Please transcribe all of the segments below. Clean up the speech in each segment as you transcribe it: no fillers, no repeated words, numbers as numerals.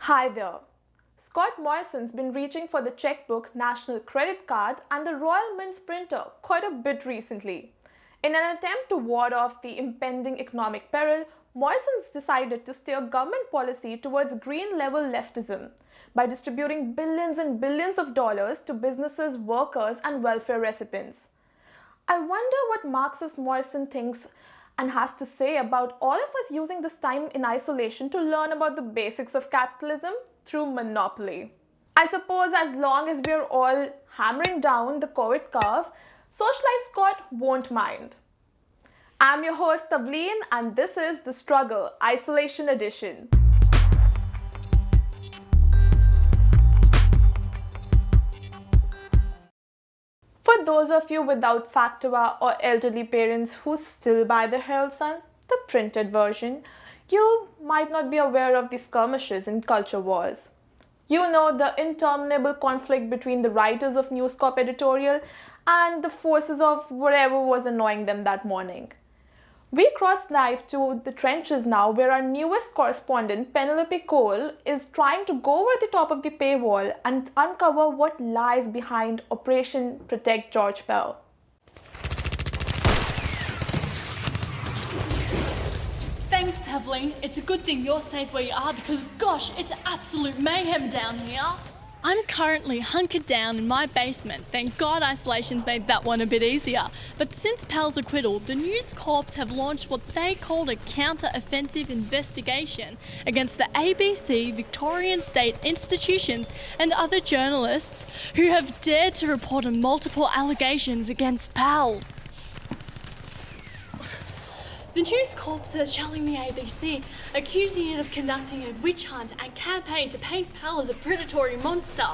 Hi there. Scott Morrison's been reaching for the checkbook, national credit card, and the Royal Mint's printer quite a bit recently. In an attempt to ward off the impending economic peril, Morrison's decided to steer government policy towards green level leftism by distributing billions and billions of dollars to businesses, workers, and welfare recipients. I wonder what Marxist Morrison thinks and has to say about all of us using this time in isolation to learn about the basics of capitalism through monopoly. I suppose as long as we're all hammering down the COVID curve, Socialite Scott won't mind. I'm your host Tavleen, and this is The Struggle Isolation Edition. For those of you without Factiva or elderly parents who still buy the Herald Sun, the printed version, you might not be aware of the skirmishes in culture wars. You know, the interminable conflict between the writers of News Corp editorial and the forces of whatever was annoying them that morning. We cross knife to the trenches now, where our newest correspondent, Penelope Cole, is trying to go over the top of the paywall and uncover what lies behind Operation Protect George Pell. Thanks, Tavleen. It's a good thing you're safe where you are because, gosh, it's absolute mayhem down here. I'm currently hunkered down in my basement. Thank God isolation's made that one a bit easier. But since Pell's acquittal, the News Corps have launched what they called a counter-offensive investigation against the ABC, Victorian state institutions and other journalists who have dared to report on multiple allegations against Pell. The News Corps is shelling the ABC, accusing it of conducting a witch hunt and campaign to paint Pell as a predatory monster.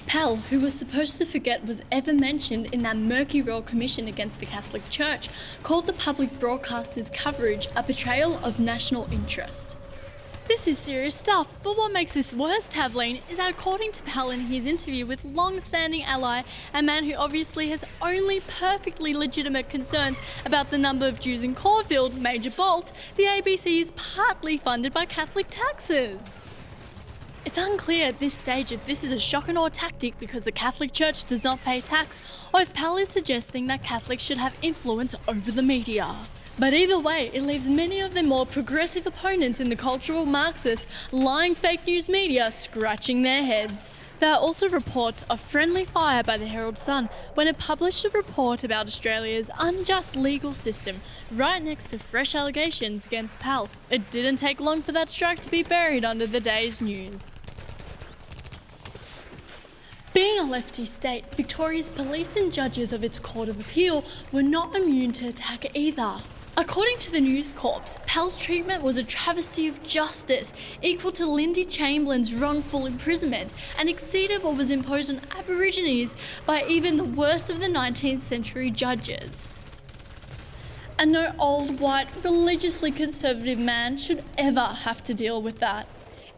Pell, who was supposed to forget was ever mentioned in that murky Royal Commission against the Catholic Church, called the public broadcaster's coverage a betrayal of national interest. This is serious stuff, but what makes this worse, Tavleen, is that according to Pell in his interview with long-standing ally, a man who obviously has only perfectly legitimate concerns about the number of Jews in Caulfield, Major Bolt, the ABC is partly funded by Catholic taxes. It's unclear at this stage if this is a shock and awe tactic because the Catholic Church does not pay tax, or if Pell is suggesting that Catholics should have influence over the media. But either way, it leaves many of their more progressive opponents in the cultural Marxist, lying fake news media scratching their heads. There are also reports of friendly fire by the Herald Sun when it published a report about Australia's unjust legal system right next to fresh allegations against Pell. It didn't take long for that strike to be buried under the day's news. Being a lefty state, Victoria's police and judges of its Court of Appeal were not immune to attack either. According to the News Corps, Pell's treatment was a travesty of justice, equal to Lindy Chamberlain's wrongful imprisonment, and exceeded what was imposed on Aborigines by even the worst of the 19th century judges. And no old, white, religiously conservative man should ever have to deal with that.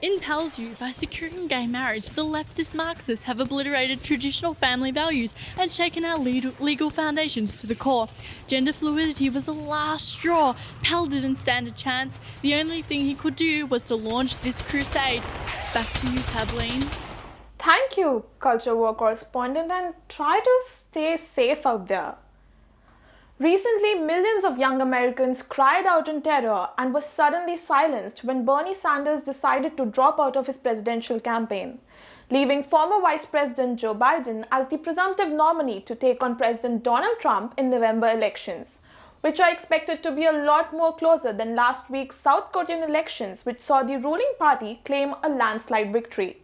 In Pell's view, by securing gay marriage, the leftist Marxists have obliterated traditional family values and shaken our legal foundations to the core. Gender fluidity was the last straw. Pell didn't stand a chance. The only thing he could do was to launch this crusade. Back to you, Tavleen. Thank you, culture war correspondent, and try to stay safe out there. Recently, millions of young Americans cried out in terror and were suddenly silenced when Bernie Sanders decided to drop out of his presidential campaign, leaving former Vice President Joe Biden as the presumptive nominee to take on President Donald Trump in November elections, which are expected to be a lot more closer than last week's South Korean elections, which saw the ruling party claim a landslide victory.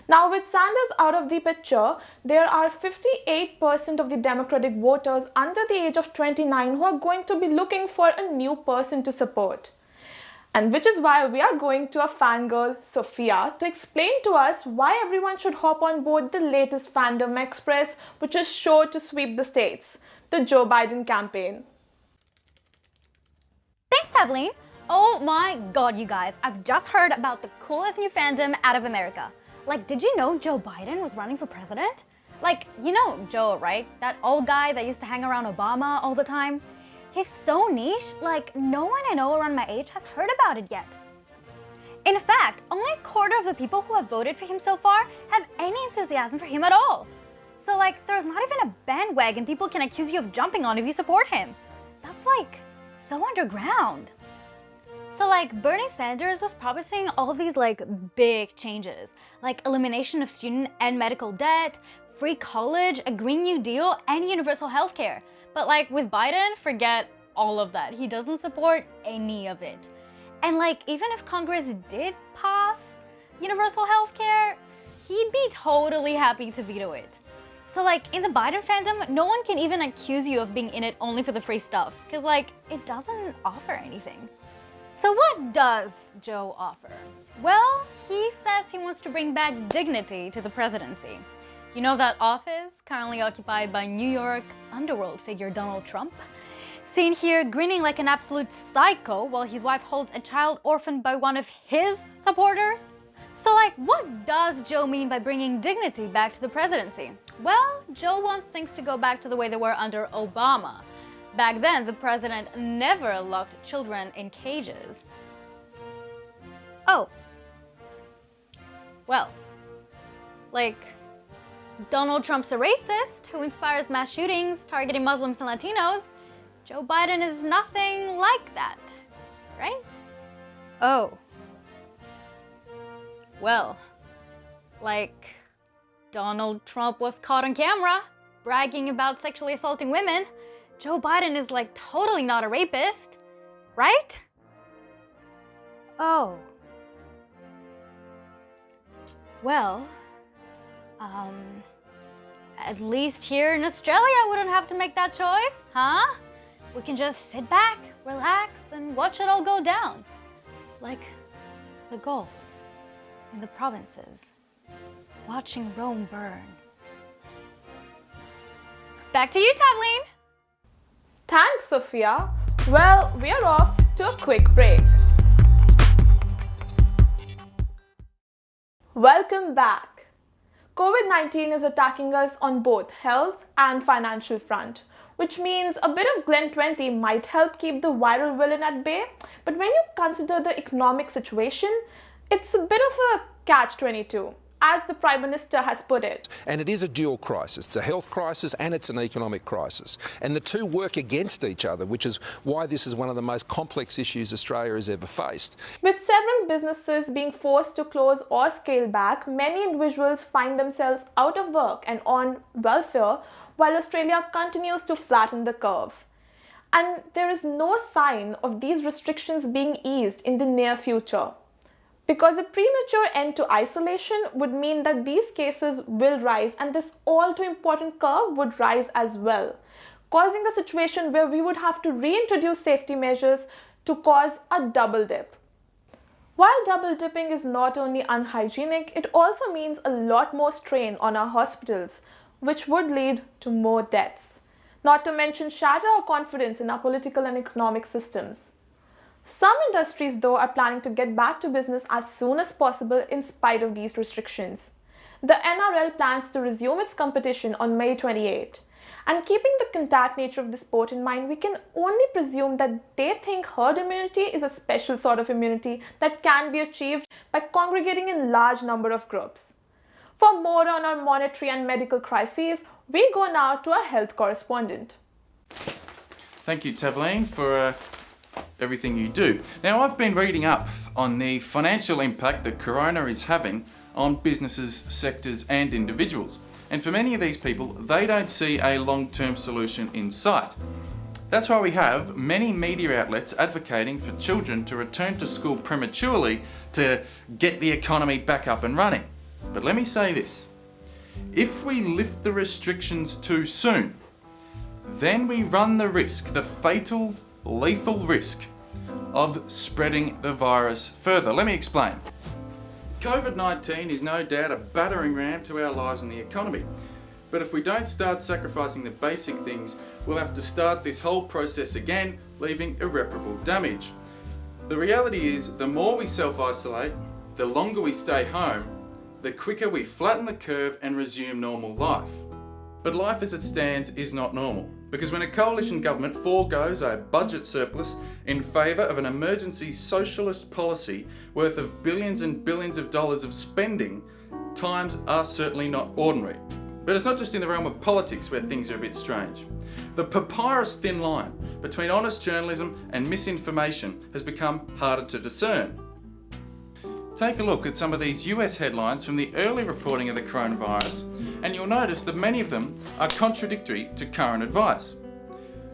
Now, with Sanders out of the picture, there are 58% of the Democratic voters under the age of 29 who are going to be looking for a new person to support. And which is why we are going to a fangirl, Sophia, to explain to us why everyone should hop on board the latest fandom express, which is sure to sweep the states, the Joe Biden campaign. Thanks, Tavleen. Oh my god, you guys, I've just heard about the coolest new fandom out of America. Like, did you know Joe Biden was running for president? Like, you know Joe, right? That old guy that used to hang around Obama all the time? He's so niche, like no one I know around my age has heard about it yet. In fact, only a quarter of the people who have voted for him so far have any enthusiasm for him at all. So there's not even a bandwagon people can accuse you of jumping on if you support him. That's so underground. So Bernie Sanders was promising all of these big changes, like elimination of student and medical debt, free college, a Green New Deal, and universal healthcare. But with Biden, forget all of that. He doesn't support any of it. And even if Congress did pass universal healthcare, he'd be totally happy to veto it. So in the Biden fandom, no one can even accuse you of being in it only for the free stuff, because it doesn't offer anything. So what does Joe offer? Well, he says he wants to bring back dignity to the presidency. You know that office currently occupied by New York underworld figure Donald Trump? Seen here grinning like an absolute psycho while his wife holds a child orphaned by one of his supporters? So what does Joe mean by bringing dignity back to the presidency? Well, Joe wants things to go back to the way they were under Obama. Back then, the president never locked children in cages. Oh. Well, Donald Trump's a racist who inspires mass shootings targeting Muslims and Latinos. Joe Biden is nothing like that, right? Oh. Well, Donald Trump was caught on camera bragging about sexually assaulting women. Joe Biden is totally not a rapist, right? Oh. Well, at least here in Australia, I wouldn't have to make that choice, huh? We can just sit back, relax, and watch it all go down. Like the gulls in the provinces, watching Rome burn. Back to you, Tavleen. Thanks, Sophia. Well, we're off to a quick break. Welcome back. COVID-19 is attacking us on both health and financial front, which means a bit of Glen 20 might help keep the viral villain at bay. But when you consider the economic situation, it's a bit of a catch-22, as the Prime Minister has put it. And it is a dual crisis. It's a health crisis and it's an economic crisis. And the two work against each other, which is why this is one of the most complex issues Australia has ever faced. With several businesses being forced to close or scale back, many individuals find themselves out of work and on welfare, while Australia continues to flatten the curve. And there is no sign of these restrictions being eased in the near future. Because a premature end to isolation would mean that these cases will rise and this all too important curve would rise as well, causing a situation where we would have to reintroduce safety measures to cause a double dip. While double dipping is not only unhygienic, it also means a lot more strain on our hospitals, which would lead to more deaths, not to mention shatter our confidence in our political and economic systems. Some industries, though, are planning to get back to business as soon as possible in spite of these restrictions. The NRL plans to resume its competition on May 28. And keeping the contact nature of the sport in mind, we can only presume that they think herd immunity is a special sort of immunity that can be achieved by congregating in large number of groups. For more on our monetary and medical crises, we go now to our health correspondent. Thank you, Tavleen, for everything you do. Now, I've been reading up on the financial impact that Corona is having on businesses, sectors and individuals. And for many of these people, they don't see a long-term solution in sight. That's why we have many media outlets advocating for children to return to school prematurely to get the economy back up and running. But let me say this. If we lift the restrictions too soon, then we run the risk, the fatal, lethal risk of spreading the virus further. Let me explain. COVID-19 is no doubt a battering ram to our lives and the economy. But if we don't start sacrificing the basic things, we'll have to start this whole process again, leaving irreparable damage. The reality is, the more we self-isolate, the longer we stay home, the quicker we flatten the curve and resume normal life. But life as it stands is not normal, Because when a coalition government foregoes a budget surplus in favour of an emergency socialist policy worth of billions and billions of dollars of spending, times are certainly not ordinary. But it's not just in the realm of politics where things are a bit strange. The papyrus thin line between honest journalism and misinformation has become harder to discern. Take a look at some of these US headlines from the early reporting of the coronavirus, and you'll notice that many of them are contradictory to current advice.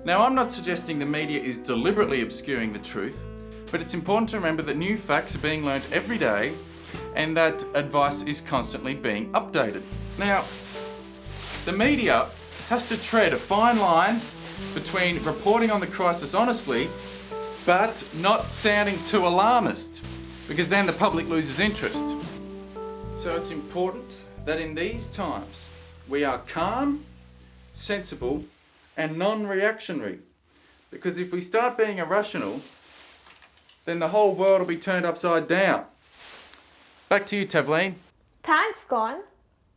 Now, I'm not suggesting the media is deliberately obscuring the truth, but it's important to remember that new facts are being learned every day and that advice is constantly being updated. Now, the media has to tread a fine line between reporting on the crisis honestly, but not sounding too alarmist, because then the public loses interest. So it's important that in these times we are calm, sensible, and non-reactionary. Because if we start being irrational, then the whole world will be turned upside down. Back to you, Tavleen. Thanks, Con.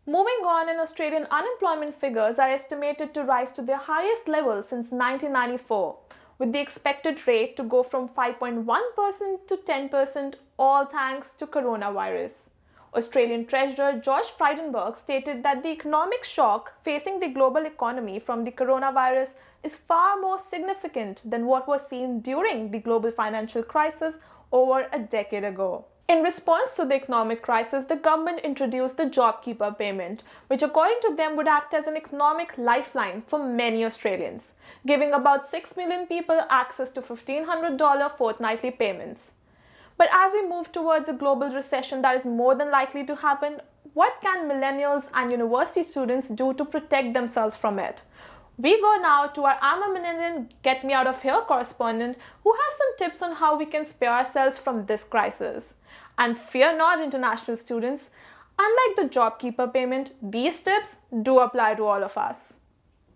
Moving on, in Australian unemployment figures are estimated to rise to their highest level since 1994, with the expected rate to go from 5.1% to 10%, all thanks to coronavirus. Australian Treasurer Josh Frydenberg stated that the economic shock facing the global economy from the coronavirus is far more significant than what was seen during the global financial crisis over a decade ago. In response to the economic crisis, the government introduced the JobKeeper payment, which according to them would act as an economic lifeline for many Australians, giving about 6 million people access to $1,500 fortnightly payments. But as we move towards a global recession that is more than likely to happen, what can millennials and university students do to protect themselves from it? We go now to our I'm a Millennial Get Me Out of Here correspondent, who has some tips on how we can spare ourselves from this crisis. And fear not, international students, unlike the JobKeeper payment, these tips do apply to all of us.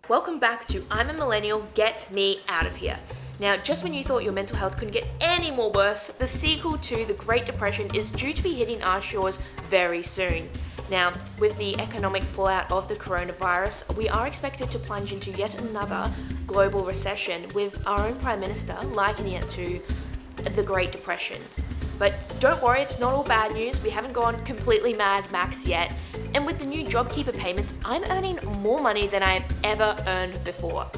Welcome back to I'm a Millennial, Get Me Out of Here. Now, just when you thought your mental health couldn't get any more worse, the sequel to the Great Depression is due to be hitting our shores very soon. Now, with the economic fallout of the coronavirus, we are expected to plunge into yet another global recession, with our own Prime Minister likening it to the Great Depression. But don't worry, it's not all bad news. We haven't gone completely Mad Max yet. And with the new JobKeeper payments, I'm earning more money than I've ever earned before.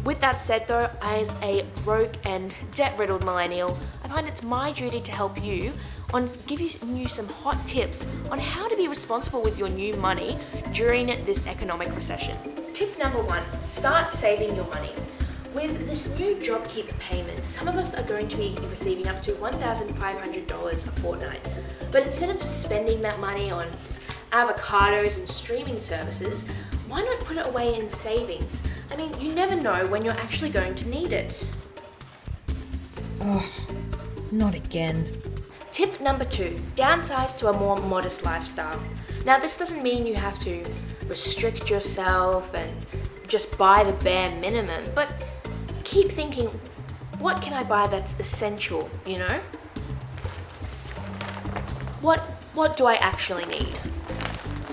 With that said though, as a broke and debt-riddled millennial, I find it's my duty to help you give you some hot tips on how to be responsible with your new money during this economic recession. Tip number 1, start saving your money. With this new JobKeeper payment, some of us are going to be receiving up to $1,500 a fortnight. But instead of spending that money on avocados and streaming services, why not put it away in savings? I mean, you never know when you're actually going to need it. Oh, not again. Tip number 2, downsize to a more modest lifestyle. Now, this doesn't mean you have to restrict yourself and just buy the bare minimum, but keep thinking, what can I buy that's essential, you know? What do I actually need?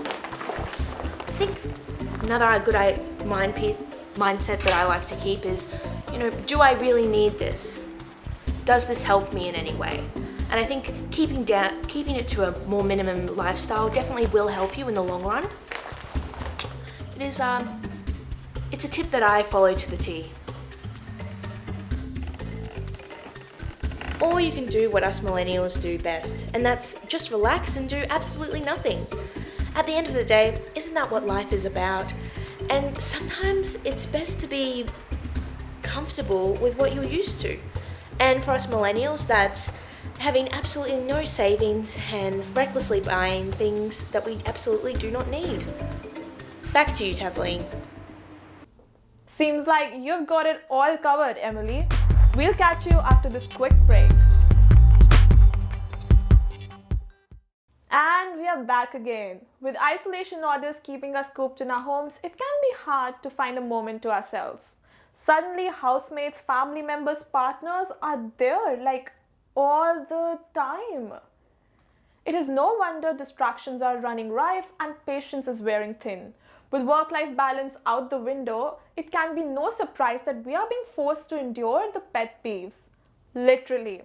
I think another good mindset that I like to keep is, do I really need this? Does this help me in any way? And I think keeping it to a more minimum lifestyle definitely will help you in the long run. It's a tip that I follow to the T. Or you can do what us millennials do best, and that's just relax and do absolutely nothing. At the end of the day, isn't that what life is about? And sometimes it's best to be comfortable with what you're used to. And for us millennials, that's having absolutely no savings and recklessly buying things that we absolutely do not need. Back to you, Tavleen. Seems like you've got it all covered, Emily. We'll catch you after this quick break. And we are back again. With isolation orders keeping us cooped in our homes, it can be hard to find a moment to ourselves. Suddenly, housemates, family members, partners are there like all the time. It is no wonder distractions are running rife and patience is wearing thin. With work-life balance out the window, it can be no surprise that we are being forced to endure the pet peeves. Literally.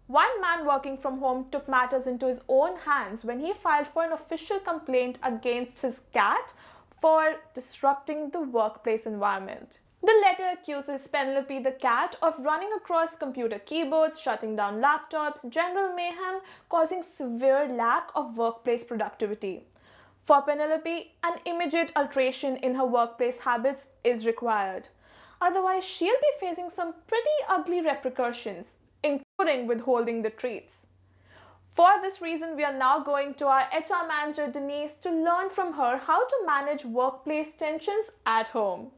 One man working from home took matters into his own hands when he filed for an official complaint against his cat for disrupting the workplace environment. The letter accuses Penelope the cat of running across computer keyboards, shutting down laptops, general mayhem, causing severe lack of workplace productivity. For Penelope, an immediate alteration in her workplace habits is required. Otherwise, she'll be facing some pretty ugly repercussions, including withholding the treats. For this reason, we are now going to our HR manager Denise to learn from her how to manage workplace tensions at home.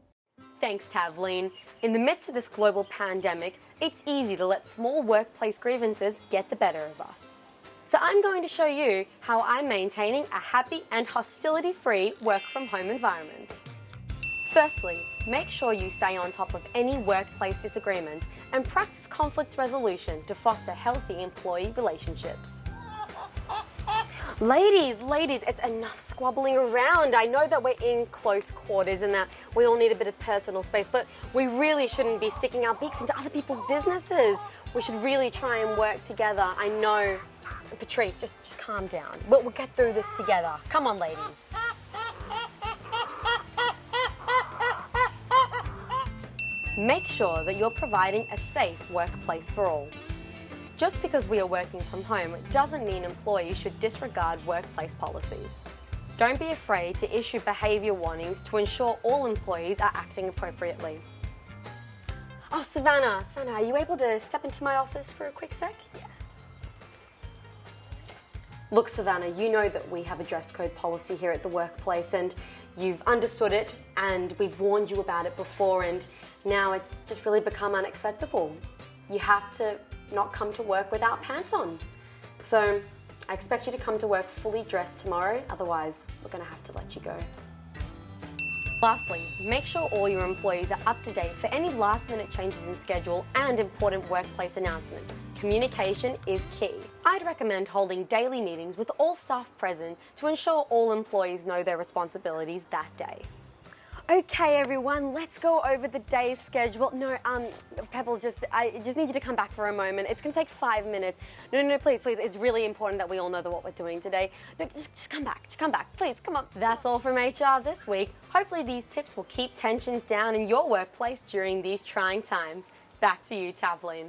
Thanks, Tavleen. In the midst of this global pandemic, it's easy to let small workplace grievances get the better of us. So I'm going to show you how I'm maintaining a happy and hostility-free work-from-home environment. Firstly, make sure you stay on top of any workplace disagreements and practice conflict resolution to foster healthy employee relationships. Ladies, it's enough squabbling around. I know that we're in close quarters and that we all need a bit of personal space, but we really shouldn't be sticking our beaks into other people's businesses. We should really try and work together. I know. Patrice, just calm down. We'll get through this together. Come on, ladies. Make sure that you're providing a safe workplace for all. Just because we are working from home doesn't mean employees should disregard workplace policies. Don't be afraid to issue behaviour warnings to ensure all employees are acting appropriately. Oh, Savannah, are you able to step into my office for a quick sec? Yeah. Look, Savannah, you know that we have a dress code policy here at the workplace and you've understood it and we've warned you about it before and now it's just really become unacceptable. You have to not come to work without pants on. So I expect you to come to work fully dressed tomorrow, otherwise we're going to have to let you go. Lastly, make sure all your employees are up to date for any last-minute changes in schedule and important workplace announcements. Communication is key. I'd recommend holding daily meetings with all staff present to ensure all employees know their responsibilities that day. Okay, everyone, let's go over the day's schedule. No, Pebbles, I just need you to come back for a moment. It's going to take 5 minutes. No, please. It's really important that we all know what we're doing today. No, just come back. Please, come on. That's all from HR this week. Hopefully these tips will keep tensions down in your workplace during these trying times. Back to you, Tavleen.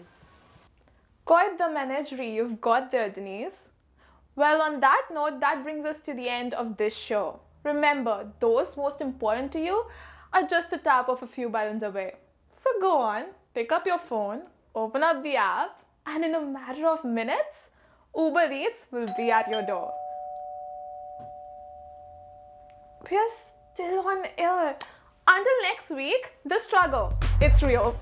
Quite the menagerie you've got there, Denise. Well, on that note, that brings us to the end of this show. Remember, those most important to you are just a tap of a few buttons away. So go on, pick up your phone, open up the app, and in a matter of minutes, Uber Eats will be at your door. We are still on air. Until next week, the struggle, it's real.